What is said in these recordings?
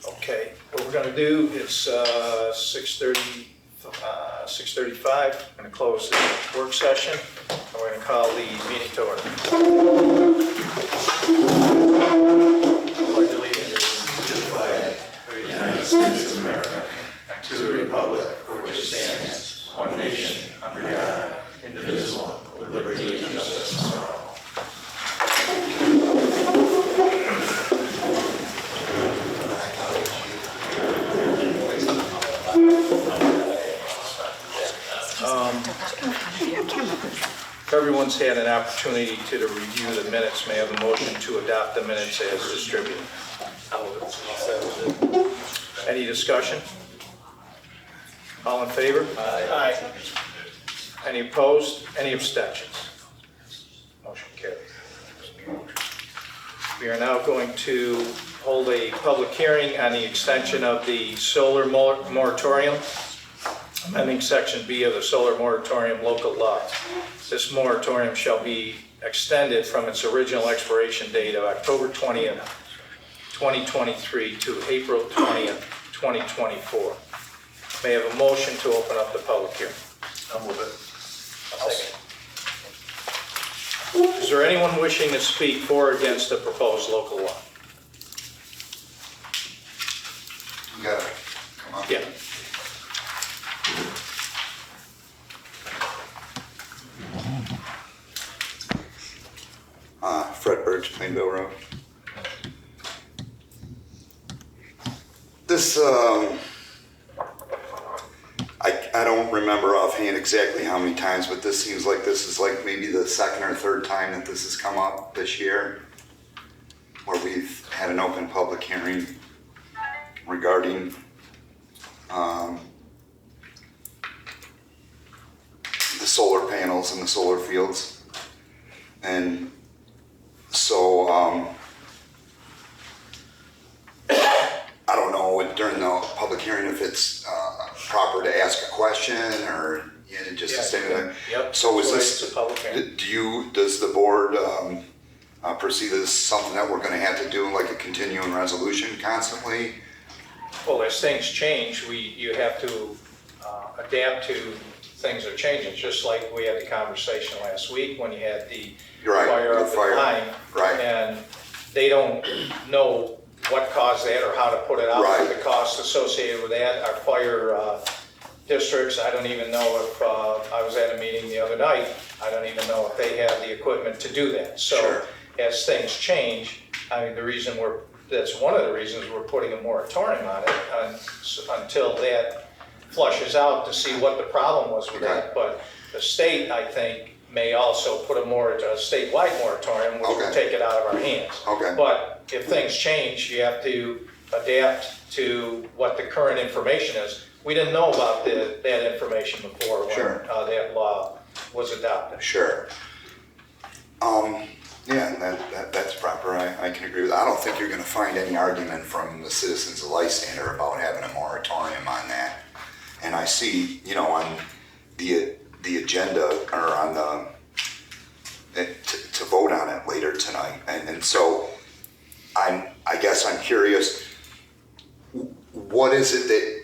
Okay, what we're going to do is 6:35. I'm going to close the work session. And we're going to call the meeting to order. Pledge allegiance to the flag of the United States of America and to the republic for which it stands, one nation, under God, indivisible, with liberty and justice for all. If everyone's had an opportunity to review the minutes, may I have a motion to adopt the minutes as distributed? Any discussion? All in favor? Aye. Any opposed? Any abstentions? Motion carried. We are now going to hold a public hearing on the extension of the solar moratorium, amending Section B of the solar moratorium local law. This moratorium shall be extended from its original expiration date of October 20th, 2023 to April 20th, 2024. May I have a motion to open up the public hearing? I'll move it. I'll second. Is there anyone wishing to speak for or against the proposed local law? You got it. Come on. Yeah. Fred Birch, Plainville Road. This, I don't remember offhand exactly how many times, but this seems like this is like maybe the second or third time that this has come up this year, where we've had an open public hearing regarding the solar panels and the solar fields. And so I don't know during the public hearing if it's proper to ask a question or just to say that. Yep. So is It's a this, public hearing. does the board perceive this as something that we're going to have to do like a continuing resolution constantly? Well, as things change, you have to adapt to things are changing, just like we had the conversation last week when you had the fire up at line. Right. And they don't know what caused that or how to put it out, Right. the costs associated with that. Our fire districts, I don't even know if, I was at a meeting the other night, I don't even know if they have the equipment to do that. So Sure. as things change, I mean, that's one of the reasons we're putting a moratorium on it until that flushes out to see what the problem was with that. But the state, I think, may also put a statewide moratorium, which will take it out of our hands. Okay. But if things change, you have to adapt to what the current information is. We didn't know about that information before when that law was adopted. Sure. Yeah, that's proper. I can agree with that. I don't think you're going to find any argument from the citizens of Lysander about having a moratorium on that. And I see, on the agenda or on to vote on it later tonight. And so I guess I'm curious, what is it that,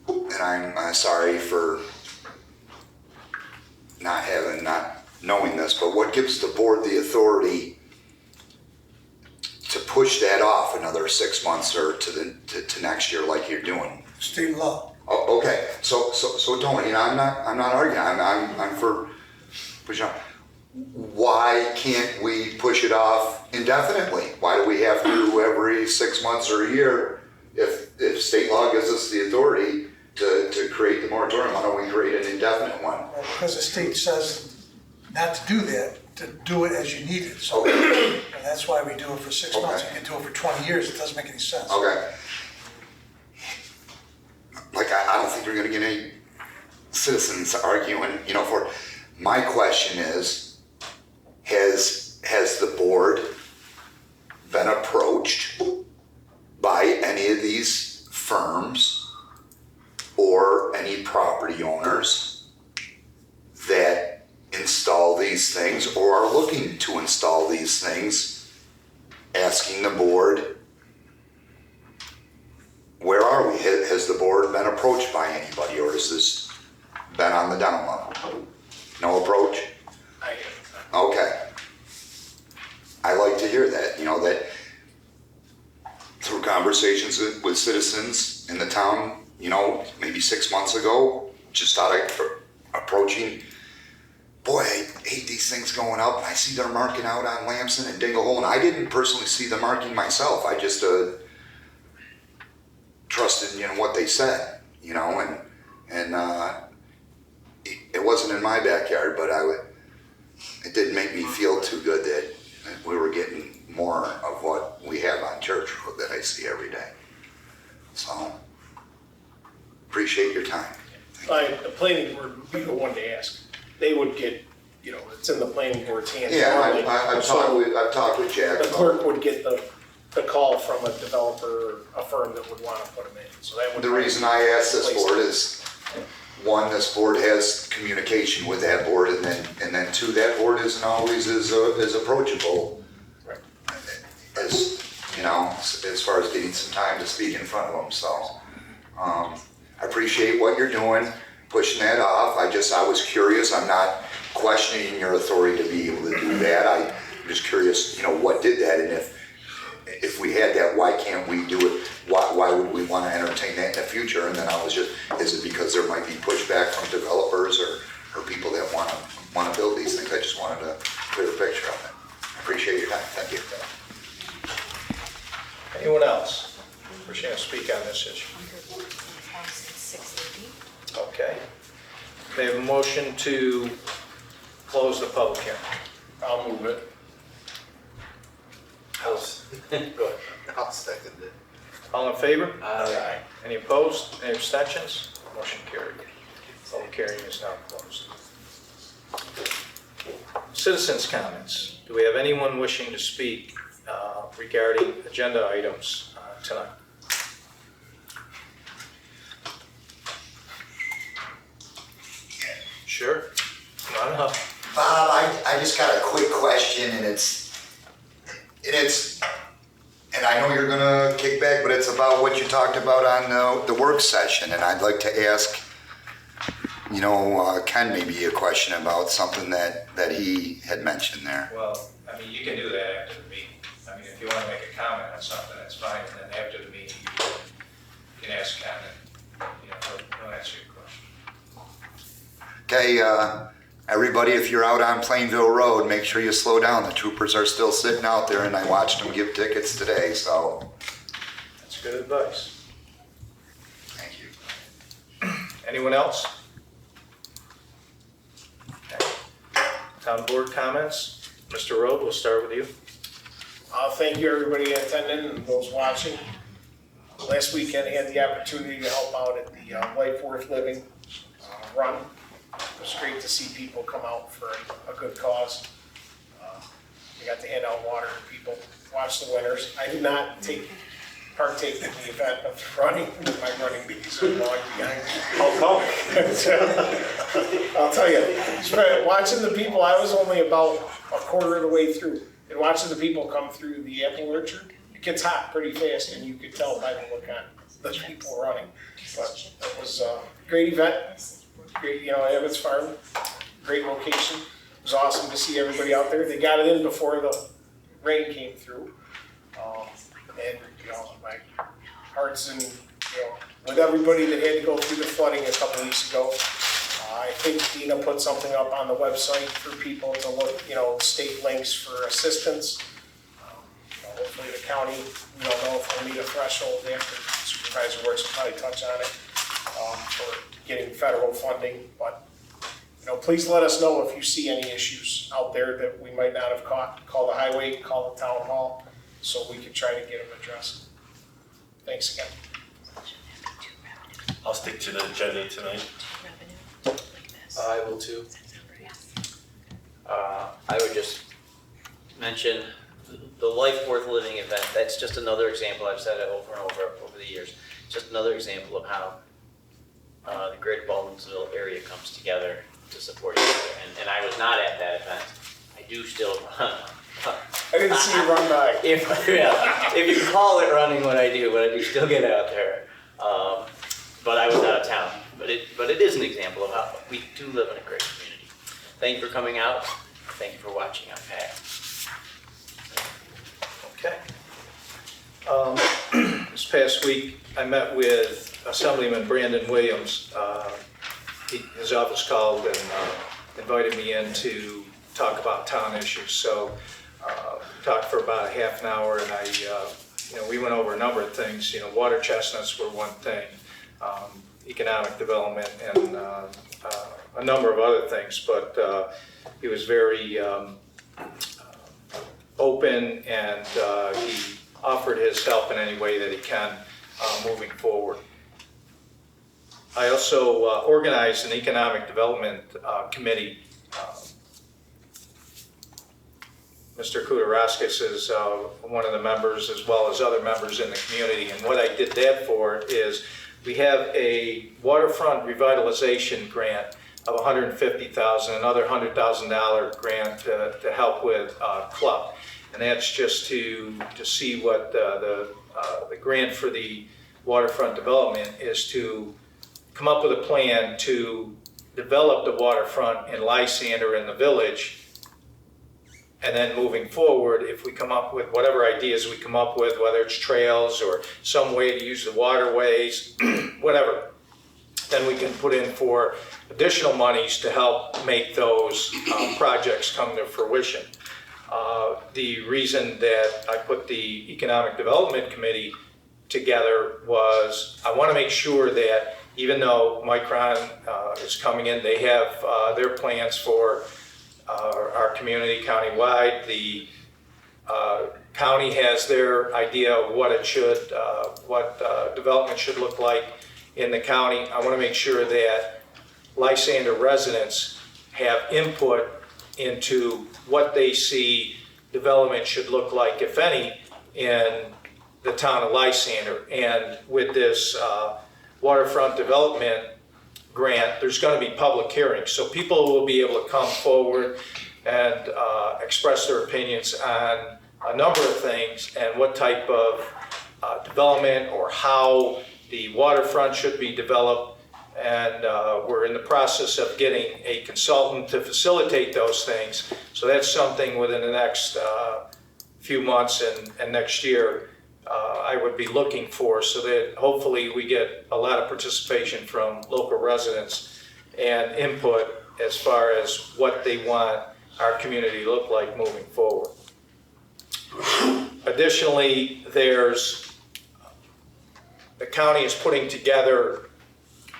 and I'm sorry for not knowing this, but what gives the board the authority to push that off another 6 months or to next year like you're doing? State law. Oh, okay. So Tony, I'm not arguing. I'm for push off. Why can't we push it off indefinitely? Why do we have to every 6 months or a year? If state law gives us the authority to create the moratorium, why don't we create an indefinite one? Because the state says not to do that, to do it as you need it. So Okay. and that's why we do it for 6 months. You can do it for 20 years. It doesn't make any sense. Okay. Like, I don't think you're going to get any citizens arguing, for. My question is, has the board been approached by any of these firms or any property owners that install these things or are looking to install these things, asking the board been approached by anybody, or has this been on the down low? No approach? Okay. I like to hear that, that through conversations with citizens in the town, maybe 6 months ago, just started approaching. Boy, I hate these things going up, and I see they're marking out on Lamson and Dingle Hole, and I didn't personally see the marking myself. I just trusted in what they said, and it wasn't in my backyard, but it didn't make me feel too good that we were getting more of what we have on Church Road that I see every day. So, appreciate your time. The planning board would be the one to ask. They would get, it's in the planning board's hands. Yeah, normally. I've talked with Jack. The clerk would get the call from a developer or a firm that would want to put them in. So that would. The reason I asked this board is, one, this board has communication with that board, and then two, that board isn't always as approachable. Right. As far as getting some time to speak in front of them. So, I appreciate what you're doing, pushing that off. I was curious. I'm not questioning your authority to be able to do that. I'm just curious, what did that, and if we had that, why can't we do it? Why would we want to entertain that in the future? And then is it because there might be pushback from developers or people that want to build these things? I just wanted a clear picture of it. Appreciate your time. Thank you. Anyone else wishing to speak on this issue? Okay. They have a motion to close the public hearing. I'll move it. Go ahead. I'll second it. All in favor? Aye. Any opposed? Any abstentions? Motion carried. Public hearing is now closed. Citizens' comments. Do we have anyone wishing to speak regarding agenda items tonight? Sure. Come on up. Bob, I just got a quick question, and I know you're gonna kick back, but it's about what you talked about on the work session, and I'd like to ask, Ken maybe a question about something that he had mentioned there. Well, you can do that after the meeting. If you want to make a comment on something, that's fine, and then after the meeting, you can ask Ken, and, he'll answer your question. Okay, everybody, if you're out on Plainville Road, make sure you slow down. The troopers are still sitting out there, and I watched them give tickets today, so. That's good advice. Thank you. Anyone else? Okay. Town board comments? Mr. Road, we'll start with you. Thank you, everybody attending and those watching. Last weekend, I had the opportunity to help out at the Life Worth Living run. It was great to see people come out for a good cause. We got to hand out water to people, watch the winners. I did not partake in the event of running. My running days are long behind. How come? I'll tell you, watching the people, I was only about a quarter of the way through. And watching the people come through the apple orchard, it gets hot pretty fast, and you could tell by the look on the people running. But it was a great event. Great, Evans Farm, great location. It was awesome to see everybody out there. They got it in before the rain came through. And, my heart's in, with everybody that had to go through the flooding a couple weeks ago. I think Dina put something up on the website for people to look, state links for assistance. Hopefully the county, we don't know if we'll meet a threshold after Supervisor Works will probably touch on it for getting federal funding. But, please let us know if you see any issues out there that we might not have caught. Call the highway, call the town hall, so we can try to get them addressed. Thanks again. I'll stick to the agenda tonight. I will too. I would just mention the Life Worth Living event. That's just another example. I've said it over and over the years. Just another example of how the greater Baldwinsville area comes together to support each other. And I was not at that event. I do still run. I didn't see you run by. If you call it running, what I do still get out there. But I but it is an example of how we do live in a great community. Thank you for coming out. Thank you for watching on PAC. Okay. This past week, I met with Assemblyman Brandon Williams. His office called and invited me in to talk about town issues. So talked for about a half an hour, and we went over a number of things. Water chestnuts were one thing, economic development, and a number of other things. But he was very open, and he offered his help in any way that he can moving forward. I also organized an economic development committee. Mr. Kudaraskis is one of the members, as well as other members in the community. And what I did that for is we have a waterfront revitalization grant of $150,000, another $100,000 grant to help with club. And that's just to see what the grant for the waterfront development is, to come up with a plan to develop the waterfront in Lysander in the village. And then moving forward, if we come up with whatever ideas we come up with, whether it's trails or some way to use the waterways, whatever, then we can put in for additional monies to help make those projects come to fruition. The reason that I put the Economic Development Committee together was I want to make sure that even though Micron is coming in, they have their plans for our community countywide. The county has their idea of what it should, what development should look like in the county. I want to make sure that Lysander residents have input into what they see development should look like, if any, in the town of Lysander. And with this waterfront development grant, there's going to be public hearings. So people will be able to come forward and express their opinions on a number of things and what type of development or how the waterfront should be developed. And we're in the process of getting a consultant to facilitate those things. So that's something within the next few months and next year I would be looking for, so that hopefully we get a lot of participation from local residents and input as far as what they want our community to look like moving forward. Additionally, the county is putting together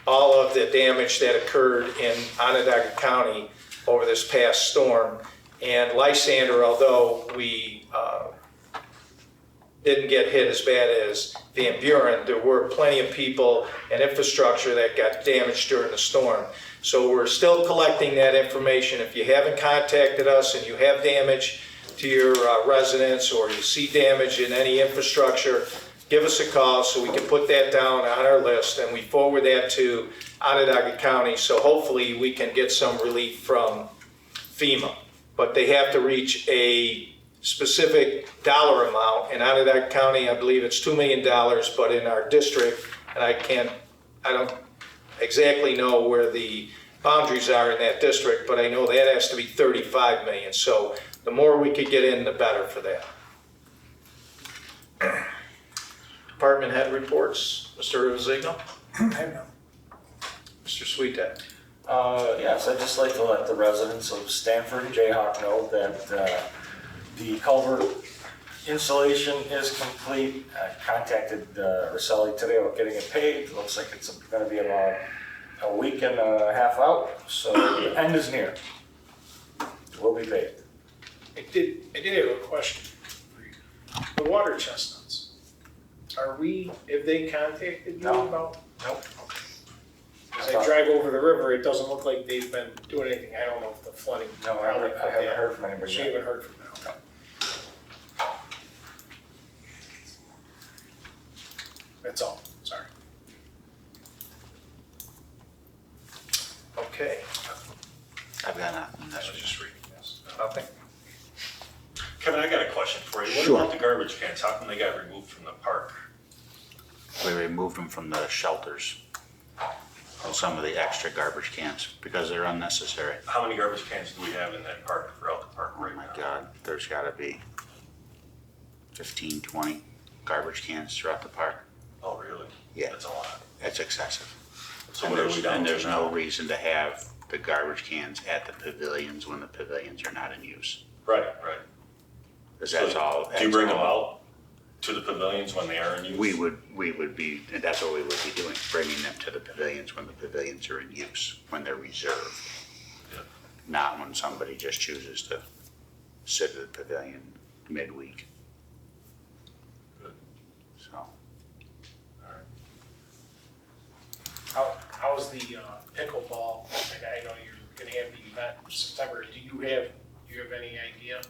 all of the damage that occurred in Onondaga County over this past storm. And Lysander, although we didn't get hit as bad as Van Buren, there were plenty of people and infrastructure that got damaged during the storm. So we're still collecting that information. If you haven't contacted us and you have damage to your residents, or you see damage in any infrastructure, give us a call so we can put that down on our list, and we forward that to Onondaga County, so hopefully we can get some relief from FEMA. But they have to reach a specific dollar amount. In Onondaga County, I believe it's $2 million, but in our district, and I don't exactly know where the boundaries are in that district, but I know that has to be 35 million. So the more we could get in, the better for that. Department head reports, Mr. Rizigno. I have none. Mr. Sweetek. Yes, I'd just like to let the residents of Stanford and Jayhawk know that the culvert installation is complete. I contacted Rosselli today about getting it paved. Looks like it's going to be about a week and a half out, so the end is near. It will be paved. I did have a question for you. The water chestnuts, have they contacted you No. about? Nope. As I drive over the river, it doesn't look like they've been doing anything. I don't know if the flooding. No, I haven't heard from anybody So you yet. haven't heard from them? No. That's all, sorry. Okay. I've got nothing. I was just reading this. Nothing? Kevin, I got a question for you. What Sure. about the garbage cans? How come they got removed from the park? We removed them from the shelters. some of the extra garbage cans because they're unnecessary. How many garbage cans do we have in that park, throughout the park Oh right my now? God, there's gotta be 15, 20 garbage cans throughout the park. Oh, really? Yeah. That's a lot. It's excessive. So And what are we there's, down and to there's no now? reason to have the garbage cans at the pavilions when the pavilions are not in use. Right, right. Cause that's So all. Do you bring them that's all- out to the pavilions when they are in use? We would be, and that's what we would be doing, bringing them to the pavilions when the pavilions are in use, when they're reserved. Yeah. Not when somebody just chooses to sit at the pavilion midweek. Good. So, All right. How's the pickleball? I know you're gonna have the event in September. Do you have any idea?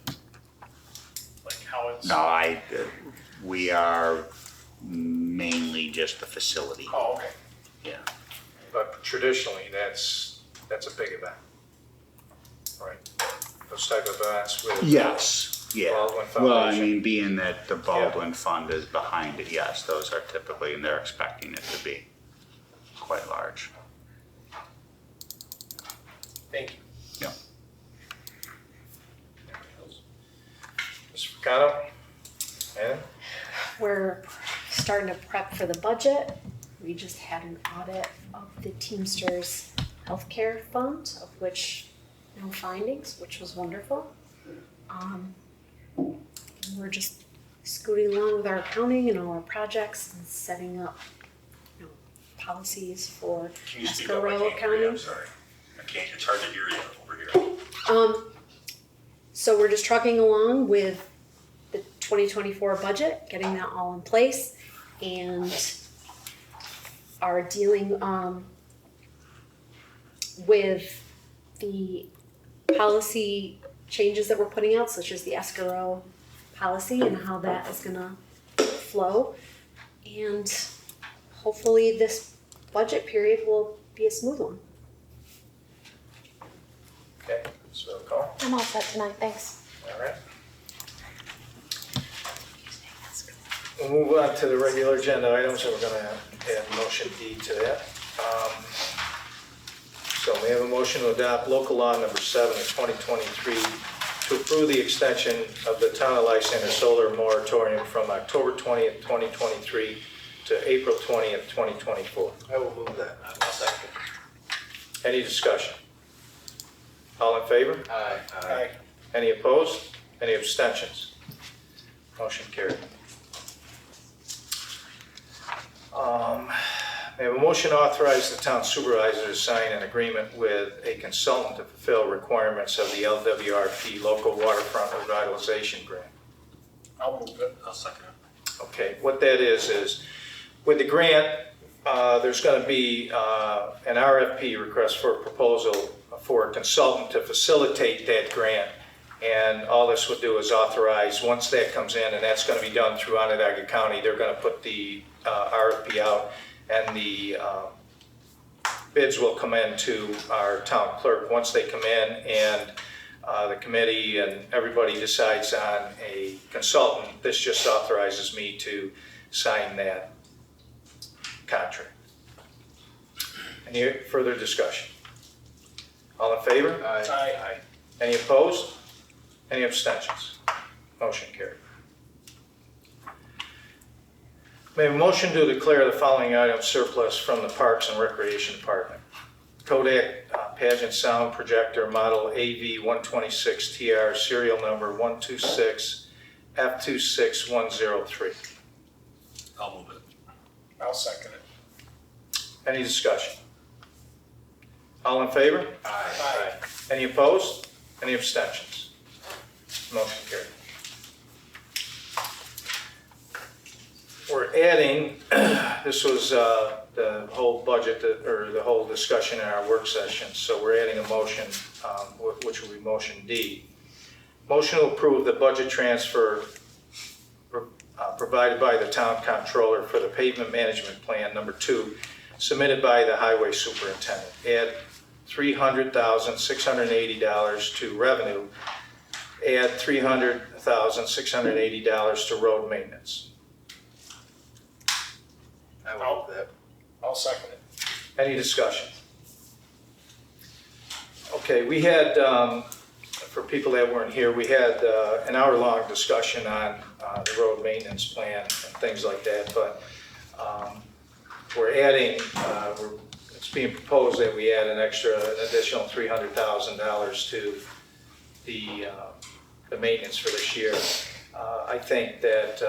Like how it's? no, we are mainly just the facility, Oh, okay. yeah. But traditionally, that's a big event. Right? Those type of events with. Yes, yeah. Baldwin Well, I Foundation. mean, being that the Baldwin Fund is behind it, yes, those are typically, and they're expecting it to be quite large. Thank you. Yeah. Mr. Picano? Anything? We're starting to prep for the budget. We just had an audit of the Teamsters Healthcare Fund, of which no findings, which was wonderful. We're just scooting along with our accounting and all our projects and setting up, policies for Can you speak up? I escrow can't hear you, I'm accounting. sorry. It's hard to hear you over here. So we're just trucking along with the 2024 budget, getting that all in place, and are dealing with the policy changes that we're putting out, such as the escrow policy and how that is gonna flow. And hopefully this budget period will be a smooth one. Okay, so call. I'm all set tonight, thanks. All right. We'll move on to the regular agenda items, and we're gonna add motion D to that. So we have a motion to adopt local law number 7 of 2023 to approve the extension of the town of Lysander solar moratorium from October 20th, 2023 to April 20th, 2024. I will move that. I'll second. Any discussion? All in favor? Aye. Any opposed? Any abstentions? Motion carried. May I have a motion to authorize the town supervisor to sign an agreement with a consultant to fulfill requirements of the LWRP Local Waterfront Revitalization Grant. I'll move it. I'll second it. Okay, what that is with the grant, there's going to be an RFP, request for a proposal, for a consultant to facilitate that grant. And all this would do is authorize, once that comes in, and that's going to be done through Onondaga County, they're going to put the RFP out, and the bids will come in to our town clerk. Once they come in and the committee and everybody decides on a consultant, this just authorizes me to sign that contract. Any further discussion? All in favor? Aye. Any opposed? Any abstentions? Motion carried. May I have a motion to declare the following items surplus from the Parks and Recreation Department. Kodak pageant sound projector model AV126TR, serial number 126F26103. I'll move it. I'll second it. Any discussion? All in favor? Aye. Any opposed? Any abstentions? Motion carried. We're adding, this was the whole budget, or the whole discussion in our work session, so we're adding a motion, which will be motion D. Motion to approve the budget transfer provided by the town comptroller for the pavement management plan number 2, submitted by the highway superintendent. Add $300,680 to revenue. Add $300,680 to road maintenance. I will move that. I'll second it. Any discussion? Okay, we had, for people that weren't here, we had an hour-long discussion on the road maintenance plan and things like that, but we're adding, it's being proposed that we add an additional $300,000 to the maintenance for this year. I think that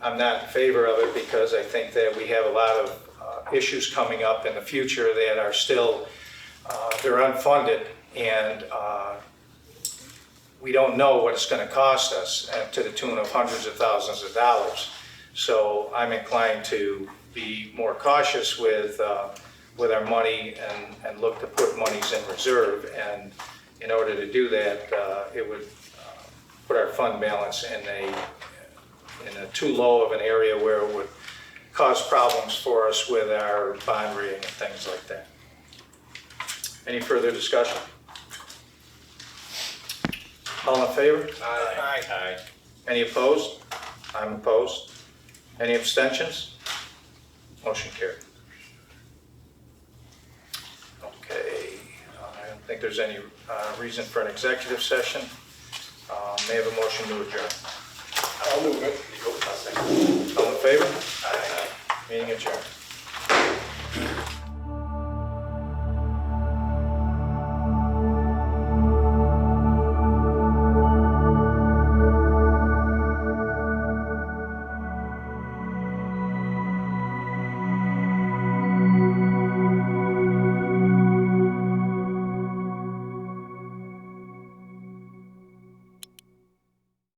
I'm not in favor of it because I think that we have a lot of issues coming up in the future that are still, they're unfunded, and we don't know what it's going to cost us to the tune of hundreds of thousands of dollars. So I'm inclined to be more cautious with our money and look to put monies in reserve. And in order to do that, it would put our fund balance in a too low of an area where it would cause problems for us with our bond rating and things like that. Any further discussion? All in favor? Aye. Any opposed? I'm opposed. Any abstentions? Motion carried. Okay, I don't think there's any reason for an executive session. May I have a motion to adjourn? I'll move it. All in favor? Aye. Meeting adjourned.